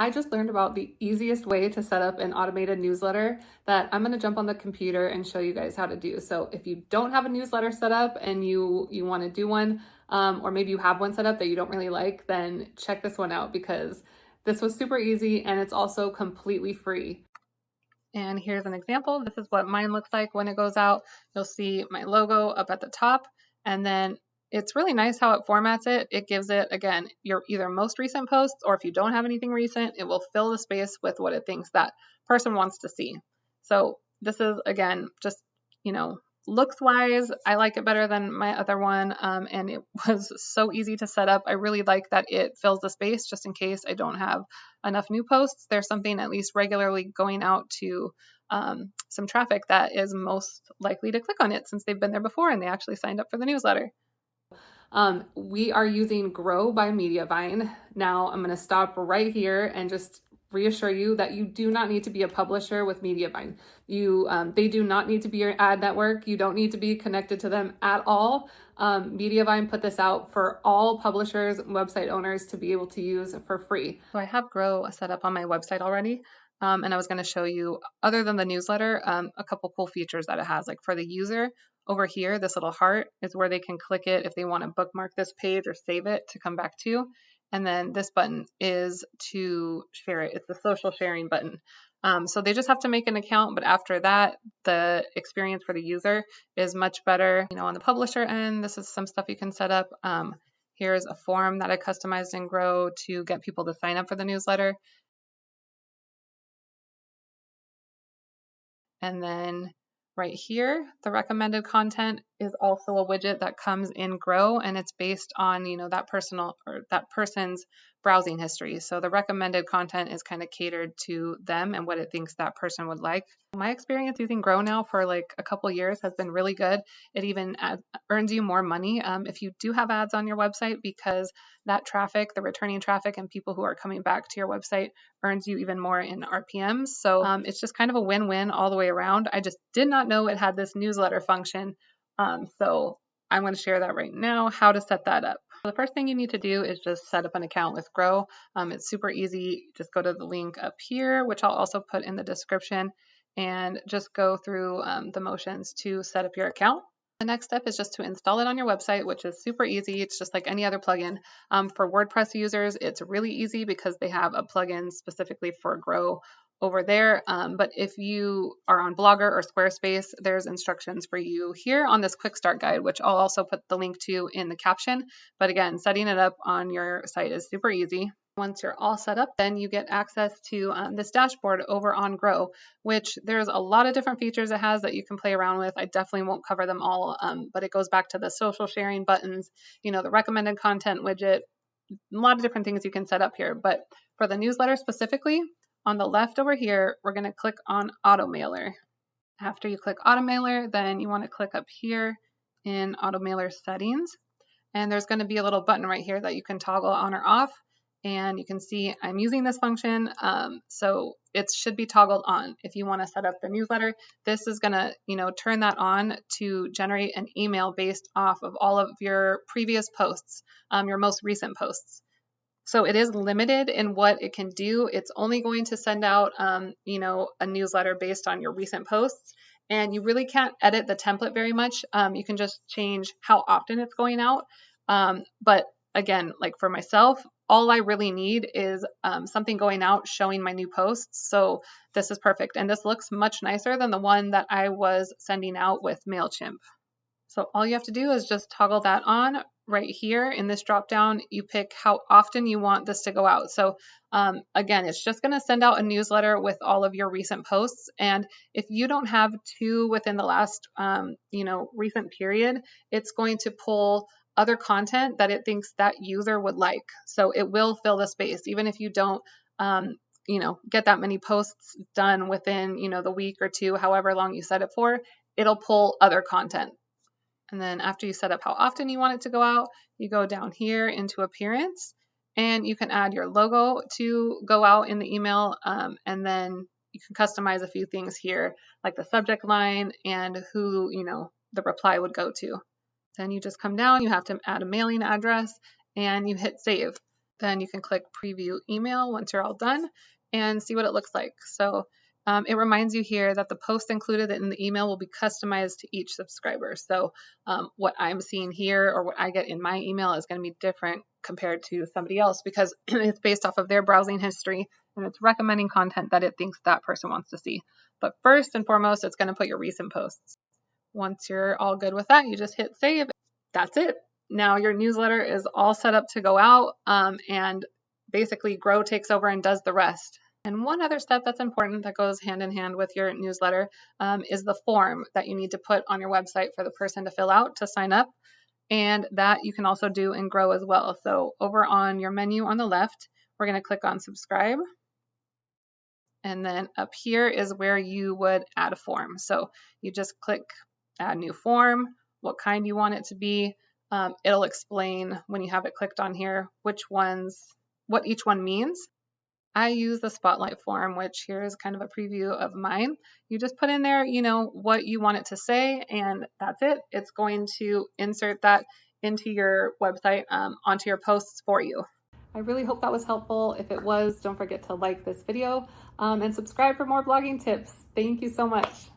I just learned about the easiest way to set up an automated newsletter that I'm going to jump on the computer and show you guys how to do. So if you don't have a newsletter set up and you want to do one, or maybe you have one set up that you don't really like, then check this one out because this was super easy and it's also completely free. And here's an example. This is what mine looks like when it goes out. You'll see my logo up at the top, and then it's really nice how it formats it. It gives it, again, your either most recent posts, or if you don't have anything recent, it will fill the space with what it thinks that person wants to see. So this is, again, just, looks wise, I like it better than my other one. And it was so easy to set up. I really like that it fills the space just in case I don't have enough new posts. There's something at least regularly going out to some traffic that is most likely to click on it since they've been there before and they actually signed up for the newsletter. We are using Grow by Mediavine. Now I'm going to stop right here and just reassure you that you do not need to be a publisher with Mediavine. They do not need to be your ad network. You don't need to be connected to them at all. Mediavine put this out for all publishers and website owners to be able to use for free. So I have Grow set up on my website already. And I was going to show you, other than the newsletter, a couple cool features that it has. Like for the user, over here, this little heart is where they can click it if they want to bookmark this page or save it to come back to. And then this button is to share it. It's the social sharing button. So they just have to make an account, but after that, the experience for the user is much better. On the publisher end, this is some stuff you can set up. Here's a form that I customized in Grow to get people to sign up for the newsletter. And then right here, the recommended content is also a widget that comes in Grow, and it's based on, that person's browsing history. So the recommended content is kind of catered to them and what it thinks that person would like. My experience using Grow now for like a couple years has been really good. It even earns you more money if you do have ads on your website, because that traffic, the returning traffic and people who are coming back to your website, earns you even more in RPMs. So it's just kind of a win-win all the way around. I just did not know it had this newsletter function. So I'm going to share that right now, how to set that up. The first thing you need to do is just set up an account with Grow. It's super easy. Just go to the link up here, which I'll also put in the description, and just go through the motions to set up your account. The next step is just to install it on your website, which is super easy. It's just like any other plugin. For WordPress users, it's really easy because they have a plugin specifically for Grow over there. But if you are on Blogger or Squarespace, there's instructions for you here on this quick start guide, which I'll also put the link to in the caption. But again, setting it up on your site is super easy. Once you're all set up, then you get access to this dashboard over on Grow, which there's a lot of different features it has that you can play around with. I definitely won't cover them all, but it goes back to the social sharing buttons, the recommended content widget, a lot of different things you can set up here. But for the newsletter specifically, on the left over here, we're going to click on Automailer. After you click Automailer, then you want to click up here in Automailer settings. And there's going to be a little button right here that you can toggle on or off. And you can see I'm using this function, so it should be toggled on. If you want to set up the newsletter, this is going to, turn that on to generate an email based off of all of your previous posts, your most recent posts. So it is limited in what it can do. It's only going to send out, a newsletter based on your recent posts. And you really can't edit the template very much. You can just change how often it's going out. But again, like for myself, all I really need is something going out showing my new posts. So this is perfect. And this looks much nicer than the one that I was sending out with MailChimp. So all you have to do is just toggle that on right here in this drop down. You pick how often you want this to go out. So again, it's just going to send out a newsletter with all of your recent posts. And if you don't have two within the last, recent period, it's going to pull other content that it thinks that user would like. So it will fill the space, even if you don't, get that many posts done within, the week or two, however long you set it for, it'll pull other content. And then after you set up how often you want it to go out, you go down here into appearance, and you can add your logo to go out in the email. And then you can customize a few things here, like the subject line and who, the reply would go to. Then you just come down, you have to add a mailing address, and you hit save. Then you can click preview email once you're all done and see what it looks like. So it reminds you here that the post included in the email will be customized to each subscriber. So what I'm seeing here or what I get in my email is going to be different compared to somebody else because it's based off of their browsing history and it's recommending content that it thinks that person wants to see. But first and foremost, it's going to put your recent posts. Once you're all good with that, you just hit save. That's it. Now your newsletter is all set up to go out and basically Grow takes over and does the rest. And one other step that's important that goes hand in hand with your newsletter is the form that you need to put on your website for the person to fill out to sign up. And that you can also do in Grow as well. So over on your menu on the left, we're going to click on subscribe. And then up here is where you would add a form. So you just click add new form, what kind you want it to be. It'll explain when you have it clicked on here what each one means. I use the spotlight form, which here is kind of a preview of mine. You just put in there, what you want it to say, and that's it. It's going to insert that into your website, onto your posts for you. I really hope that was helpful. If it was, don't forget to like this video and subscribe for more blogging tips. Thank you so much.